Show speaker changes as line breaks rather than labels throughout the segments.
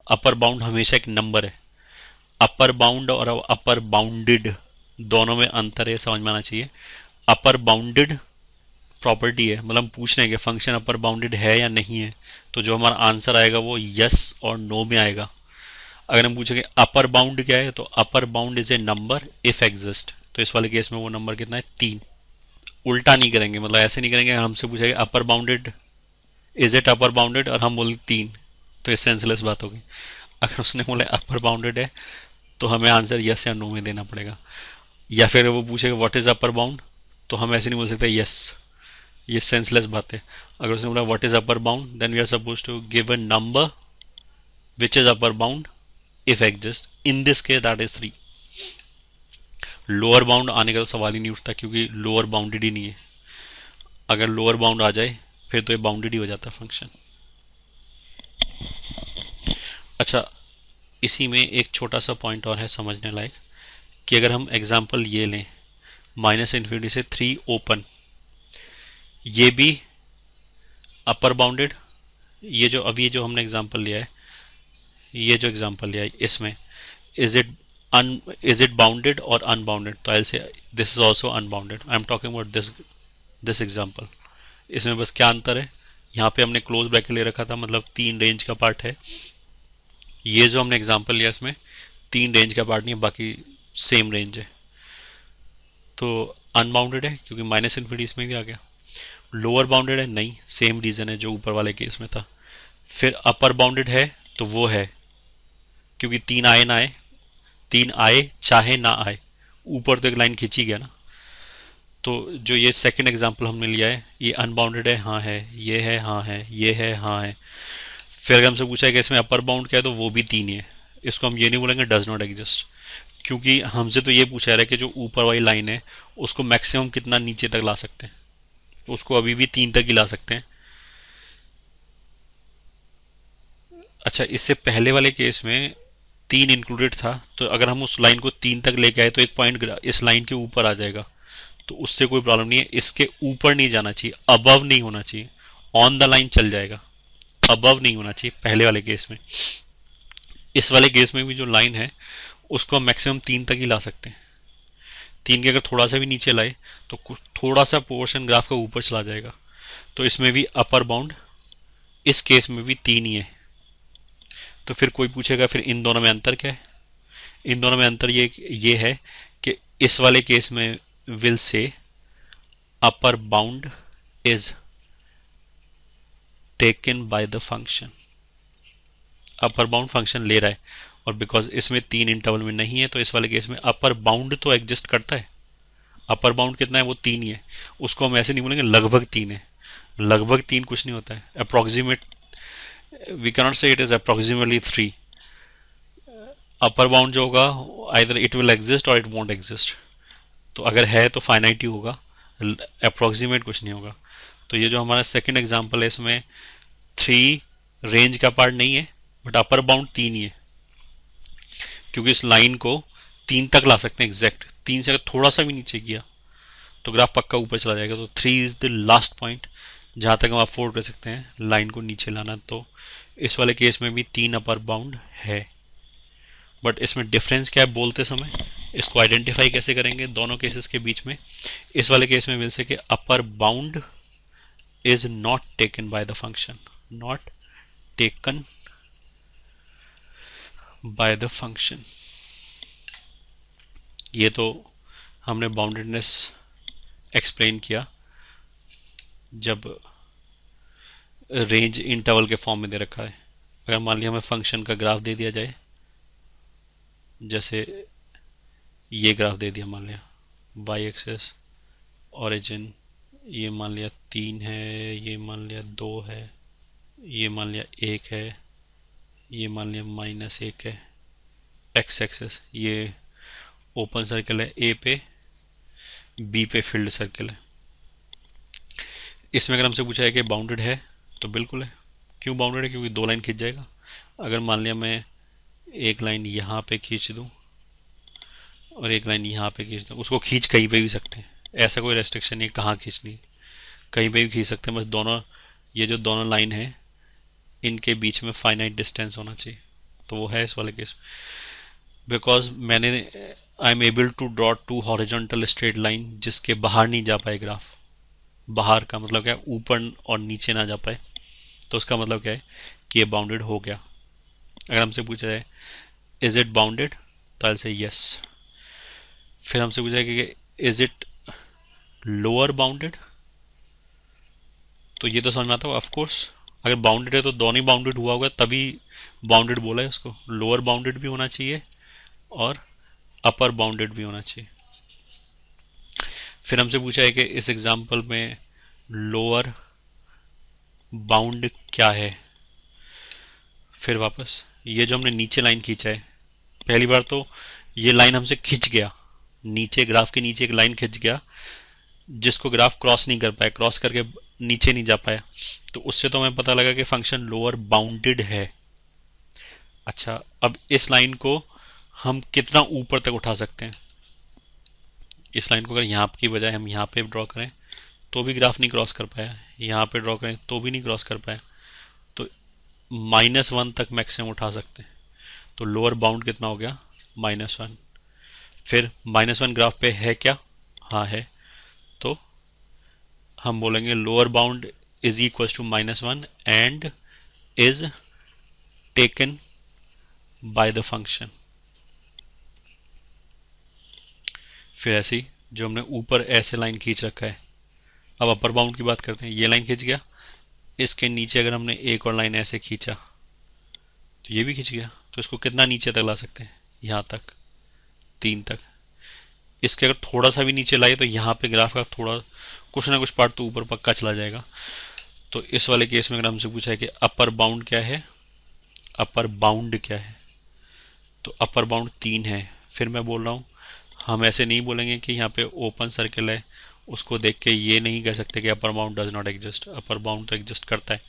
Upper bound हमेशा एक number है। अपर बाउंड और अपर बाउंडेड दोनों में अंतर है, समझ में आना चाहिए। अपर बाउंडेड प्रॉपर्टी है, मतलब हम पूछ रहे हैं कि फंक्शन अपर बाउंडेड है या नहीं है, तो जो हमारा आंसर आएगा वो यस और नो में आएगा। अगर हम पूछेंगे अपर बाउंड क्या है, तो upper bound is a number if exist, तो इस वाले केस में वो नंबर कितना है, 3। उल्टा नहीं करेंगे, मतलब ऐसे नहीं करेंगे हमसे पूछेगा upper bounded is it upper bounded और हम बोले 3, तो ये सेंसलेस बात होगी। अगर उसने बोला अपर बाउंडेड है तो हमें आंसर यस या नो में देना पड़ेगा। या फिर वो पूछेगा व्हाट इज अपर बाउंड, तो हम ऐसे नहीं बोल सकते यस, ये सेंसलेस बात है। अगर उसने बोला what is upper bound, then we are suppose to give a number which is upper bound if exist, in this case that is 3। Lower bound आने का तो सवाल ही नहीं उठता, क्योंकि लोअर बाउंडेड ही नहीं है। अगर लोअर बाउंड आ जाए फिर तो ये बाउंडेड ही हो जाता है फंक्शन। अच्छा, इसी में एक छोटा सा पॉइंट और है समझने लायक, कि अगर हम एग्जांपल ये लें माइनस इन्फिनिटी से 3 ओपन, ये भी अपर बाउंडेड, ये जो हमने एग्जांपल लिया है, ये जो एग्जांपल लिया है इसमें is it is it bounded और अनबाउंडेड, तो आई से this is also unbounded. I am talking about this example. इसमें बस क्या अंतर है, यहाँ पे हमने क्लोज ब्रैकेट ले रखा था, मतलब 3 रेंज का पार्ट है। ये जो हमने एग्जांपल लिया इसमें 3 रेंज का पार्ट नहीं है, बाकी सेम रेंज है, तो अनबाउंडेड है क्योंकि माइनस इन्फिनिटी इसमें भी आ गया। लोअर बाउंडेड है, नहीं, सेम रीजन है जो ऊपर वाले केस में था। फिर अपर बाउंडेड है, तो वो है क्योंकि 3 आए ना आए, 3 आए चाहे ना आए, ऊपर तो एक लाइन खींची गया ना। तो जो ये सेकंड एग्जांपल हमने लिया है, ये अनबाउंडेड है, हाँ है, ये है, हाँ है, ये है, हाँ है। फिर अगर हमसे पूछा है कि इसमें अपर बाउंड क्या है, तो वो भी 3 ही है। इसको हम ये नहीं बोलेंगे डज नॉट एग्जिस्ट, क्योंकि हमसे तो ये पूछा रहा है कि जो ऊपर वाली लाइन है उसको मैक्सिमम कितना नीचे तक ला सकते हैं, तो उसको अभी भी 3 तक ही ला सकते हैं। अच्छा, इससे पहले वाले केस में 3 इंक्लूडेड था, तो अगर हम उस लाइन को 3 तक लेके आए तो एक पॉइंट इस लाइन के ऊपर आ जाएगा, तो उससे कोई प्रॉब्लम नहीं है। इसके ऊपर नहीं जाना चाहिए, अबव नहीं होना चाहिए, ऑन द लाइन चल जाएगा, अबव नहीं होना चाहिए पहले वाले केस में। इस वाले केस में भी जो लाइन है उसको हम मैक्सिमम 3 तक ही ला सकते हैं। 3 के अगर थोड़ा सा भी नीचे लाए तो थोड़ा सा पोर्शन ग्राफ का ऊपर चला जाएगा, तो इसमें भी अपर बाउंड इस केस में भी 3 ही है। तो फिर कोई पूछेगा फिर इन दोनों में अंतर क्या है, इन दोनों में अंतर ये है कि इस वाले केस में will say upper bound is taken by the function, upper bound function ले रहा है, और बिकॉज इसमें 3 इंटरवल में नहीं है तो इस वाले केस में अपर बाउंड तो एग्जिस्ट करता है। अपर बाउंड कितना है, वो 3 ही है। उसको हम ऐसे नहीं बोलेंगे लगभग 3 है, लगभग 3 कुछ नहीं होता है, अप्रोक्सीमेट, वी कैन नॉट से it is approximately 3। Upper bound जो होगा आइदर इट विल एग्जिस्ट और इट वोंट एग्जिस्ट, तो अगर है तो फाइनाइट ही होगा, अप्रोक्सीमेट कुछ नहीं होगा। तो ये जो हमारा सेकंड एग्जांपल है इसमें 3 रेंज का पार्ट नहीं है, बट अपर बाउंड 3 ही है, क्योंकि इस लाइन को 3 तक ला सकते हैं एग्जैक्ट। 3 से अगर थोड़ा सा भी नीचे किया तो ग्राफ पक्का ऊपर चला जाएगा। तो 3 इज द लास्ट पॉइंट जहां तक हम अफोर्ड कर सकते हैं लाइन को नीचे लाना। तो इस वाले केस में भी 3 अपर बाउंड है, बट इसमें डिफरेंस क्या है बोलते समय, इसको आइडेंटिफाई कैसे करेंगे दोनों केसेस के बीच में। इस वाले केस में मिल सके upper bound is not taken by the function, not taken by the function. ये तो हमने बाउंडेडनेस एक्सप्लेन किया जब रेंज इंटरवल के फॉर्म में दे रखा है। अगर मान लिया हमें फंक्शन का ग्राफ दे दिया जाए, जैसे ये ग्राफ दे दिया, मान लिया वाई एक्सेस ओरिजिन, ये मान लिया 3 है, ये मान लिया 2 है, ये मान लिया 1 है, ये मान लिया -1 है। एक्स एक्सेस ये ओपन सर्कल है ए पे, बी पे फील्ड सर्कल है। इसमें अगर हमसे पूछा है कि बाउंडेड है, तो बिल्कुल है। क्यों बाउंडेड है, क्योंकि 2 लाइन खींच जाएगा। अगर मान लिया मैं एक लाइन यहाँ पे खींच दूँ और एक लाइन यहाँ पे खींच दूँ, उसको खींच कहीं पे भी सकते हैं, ऐसा कोई रेस्ट्रिक्शन नहीं कहाँ खींचनी, कहीं पे भी खींच सकते हैं। बस दोनों, ये जो दोनों लाइन है इनके बीच में फाइनाइट डिस्टेंस होना चाहिए। तो वो है इस वाले केस, बिकॉज मैंने I am able to draw two horizontal straight line जिसके बाहर नहीं जा पाए ग्राफ। बाहर का मतलब क्या है, ऊपर और नीचे ना जा पाए, तो उसका मतलब क्या है कि ये बाउंडेड हो गया। अगर हमसे पूछा जाए इज इट बाउंडेड, तो आई से यस। फिर हमसे पूछा जाए कि इज इट लोअर बाउंडेड, तो ये तो समझ में आता है ऑफ कोर्स, अगर बाउंडेड है तो दोनों ही बाउंडेड हुआ होगा तभी बाउंडेड बोला है उसको। लोअर बाउंडेड भी होना चाहिए और अपर बाउंडेड भी होना चाहिए। फिर हमसे पूछा है कि इस एग्जांपल में लोअर बाउंड क्या है। फिर वापस ये जो हमने नीचे लाइन खींचा है, पहली बार तो ये लाइन हमसे खिंच गया, नीचे ग्राफ के नीचे एक लाइन खिंच गया जिसको ग्राफ क्रॉस नहीं कर पाया, क्रॉस करके नीचे नहीं जा पाया, तो उससे तो हमें पता लगा कि फंक्शन लोअर बाउंडेड है। अच्छा, अब इस लाइन को हम कितना ऊपर तक उठा सकते हैं। इस लाइन को अगर यहाँ की बजाय हम यहाँ पे ड्रॉ करें तो भी ग्राफ नहीं क्रॉस कर पाया, यहाँ पे ड्रॉ करें तो भी नहीं क्रॉस कर पाया, तो -1 तक मैक्सिमम उठा सकते हैं। तो लोअर बाउंड कितना हो गया, -1। फिर -1 ग्राफ पे है क्या, हाँ है, तो हम बोलेंगे lower bound is equal to -1 and is taken by the function. फिर ऐसे ही जो हमने ऊपर ऐसे लाइन खींच रखा है, अब अपर बाउंड की बात करते हैं। ये लाइन खींच गया, इसके नीचे अगर हमने एक और लाइन ऐसे खींचा तो ये भी खींच गया, तो इसको कितना नीचे तक ला सकते हैं, यहाँ तक, 3 तक। इसके अगर थोड़ा सा भी नीचे लाए तो यहाँ पे ग्राफ का थोड़ा कुछ ना कुछ पार्ट तो ऊपर पक्का चला जाएगा। तो इस वाले केस में अगर हमसे पूछा है कि अपर बाउंड क्या है, अपर बाउंड क्या है, तो अपर बाउंड 3 है। फिर मैं बोल रहा हूँ, हम ऐसे नहीं बोलेंगे कि यहाँ पे ओपन सर्कल है, उसको देख के ये नहीं कह सकते कि upper bound does not exist. Upper bound तो एग्जिस्ट करता है,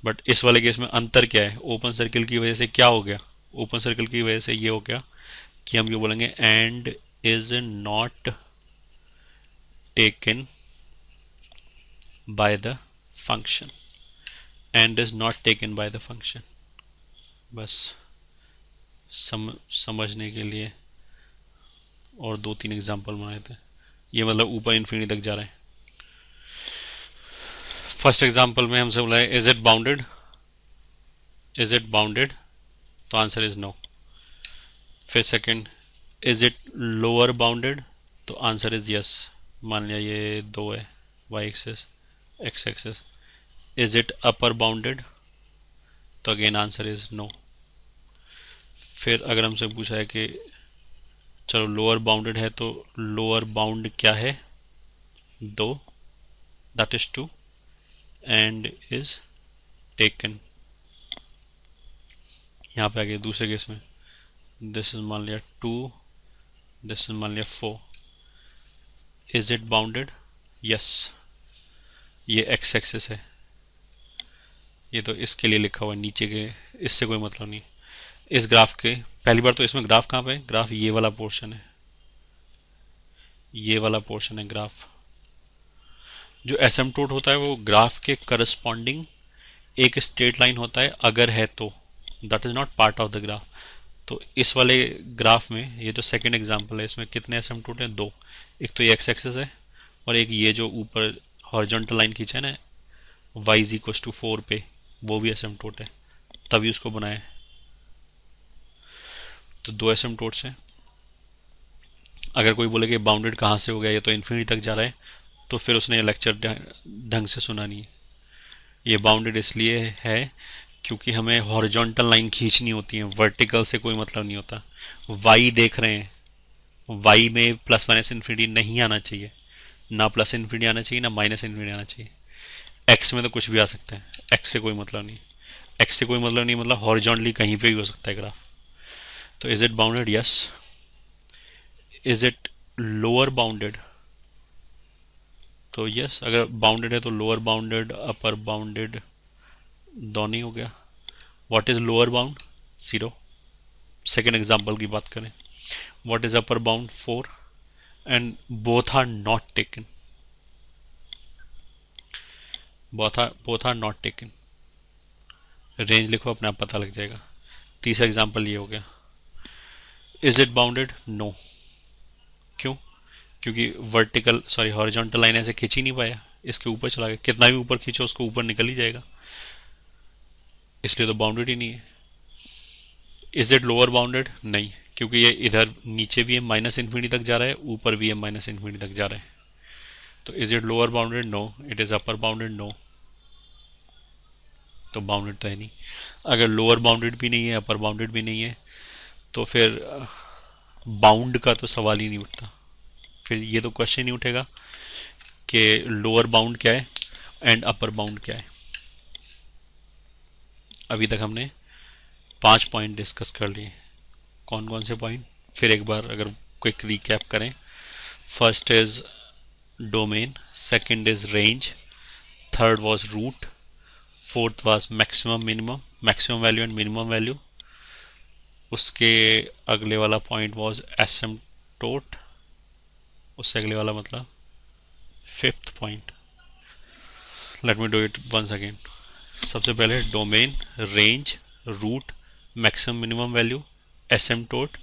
बट इस वाले केस में अंतर क्या है, ओपन सर्कल की वजह से क्या हो गया, ओपन सर्कल की वजह से ये हो गया कि हम ये बोलेंगे and is not taken by the function, and is not taken by the function. बस समझने के लिए और 2-3 एग्जांपल बनाए थे। ये मतलब ऊपर इन्फिनिटी तक जा रहा है। फर्स्ट एग्जांपल में हमसे बोला है is it bounded, is it bounded, तो आंसर इज नो। फिर second, is it lower bounded, तो आंसर इज यस। मान लिया ये 2 है, Y axis X axis. Is it upper bounded, तो अगेन आंसर इज नो। फिर अगर हमसे पूछा है कि चलो लोअर बाउंडेड है, तो लोअर बाउंड क्या है, 2, that is 2 and is taken. यहाँ पे आगे दूसरे केस में दिस इज मान लिया 2, दिस इज मान लिया 4। इज इट बाउंडेड, यस, ये एक्स एक्सेस है, ये तो इसके लिए लिखा हुआ है, नीचे के इससे कोई मतलब नहीं। इस ग्राफ के पहली बार तो इसमें ग्राफ कहाँ पे है, ग्राफ ये वाला पोर्शन है, ये वाला पोर्शन है ग्राफ। जो एसिम्पटोट होता है वो ग्राफ के करस्पॉन्डिंग एक स्ट्रेट लाइन होता है, अगर है तो that is not part of the graph. तो इस वाले ग्राफ में ये जो सेकंड एग्जांपल है, इसमें कितने एसिम्पटोट हैं, 2। एक तो ये एक्स एक्सेस है और एक ये जो ऊपर हॉरिजॉन्टल लाइन खींचा है ना y इज इक्वल टू 4 पे, वो भी एसिम्पटोट है, तभी उसको बनाया है। तो 2 एसिम्पटोट्स हैं। अगर कोई बोले कि बाउंडेड कहाँ से हो गया, ये तो इन्फिनिटी तक जा रहा है, तो फिर उसने लेक्चर ढंग से सुना नहीं है। ये बाउंडेड इसलिए है क्योंकि हमें हॉरिजॉन्टल लाइन खींचनी होती है, वर्टिकल से कोई मतलब नहीं होता। y देख रहे हैं, y में प्लस माइनस इन्फिनिटी नहीं आना चाहिए, ना प्लस इन्फिनिटी आना चाहिए ना माइनस इन्फिनिटी आना चाहिए। x में तो कुछ भी आ सकता है, x से कोई मतलब नहीं, x से कोई मतलब नहीं मतलब हॉरिजॉन्टली कहीं पे भी हो सकता है ग्राफ। तो is it bounded, yes. Is it lower bounded, तो यस, अगर बाउंडेड है तो लोअर बाउंडेड अपर बाउंडेड दोनों ही हो गया। What is lower bound, 0। Second example की बात करें, what is upper bound, 4 and both are not taken, both are not taken. Range लिखो, अपने आप पता लग जाएगा। तीसरा एग्जांपल ये हो गया। Is it bounded? नो। क्यों? क्योंकि हॉरिजॉन्टल लाइन ऐसे खींच ही नहीं पाया, इसके ऊपर चला गया, कितना भी ऊपर खींचो उसको ऊपर निकल ही जाएगा, इसलिए तो बाउंडेड ही नहीं है। Is it lower bounded? नहीं, क्योंकि ये इधर नीचे भी है माइनस इन्फिनिटी तक जा रहा है, ऊपर भी है माइनस इन्फिनिटी तक जा रहा है। तो is it lower bounded? No. It is upper bounded? No. तो बाउंडेड तो है नहीं। अगर लोअर बाउंडेड भी नहीं है, अपर बाउंडेड भी नहीं है, तो फिर बाउंड का तो सवाल ही नहीं उठता। फिर ये तो क्वेश्चन ही उठेगा कि लोअर बाउंड क्या है एंड अपर बाउंड क्या है। अभी तक हमने 5 पॉइंट डिस्कस कर लिए। कौन कौन से पॉइंट? फिर एक बार अगर क्विक रिकैप करें। First is domain, second is range, third was root, fourth was maximum minimum, maximum value and minimum value. उसके अगले वाला पॉइंट वाज एसिम्पटोट, उससे अगले वाला मतलब fifth point. Let me do it once again. सबसे पहले domain, range, root, maximum minimum value, asymptote,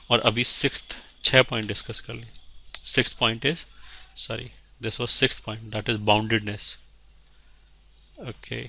और अभी सिक्स्थ 6 पॉइंट डिस्कस कर लिए। Six point is this was sixth point, that is boundedness. Okay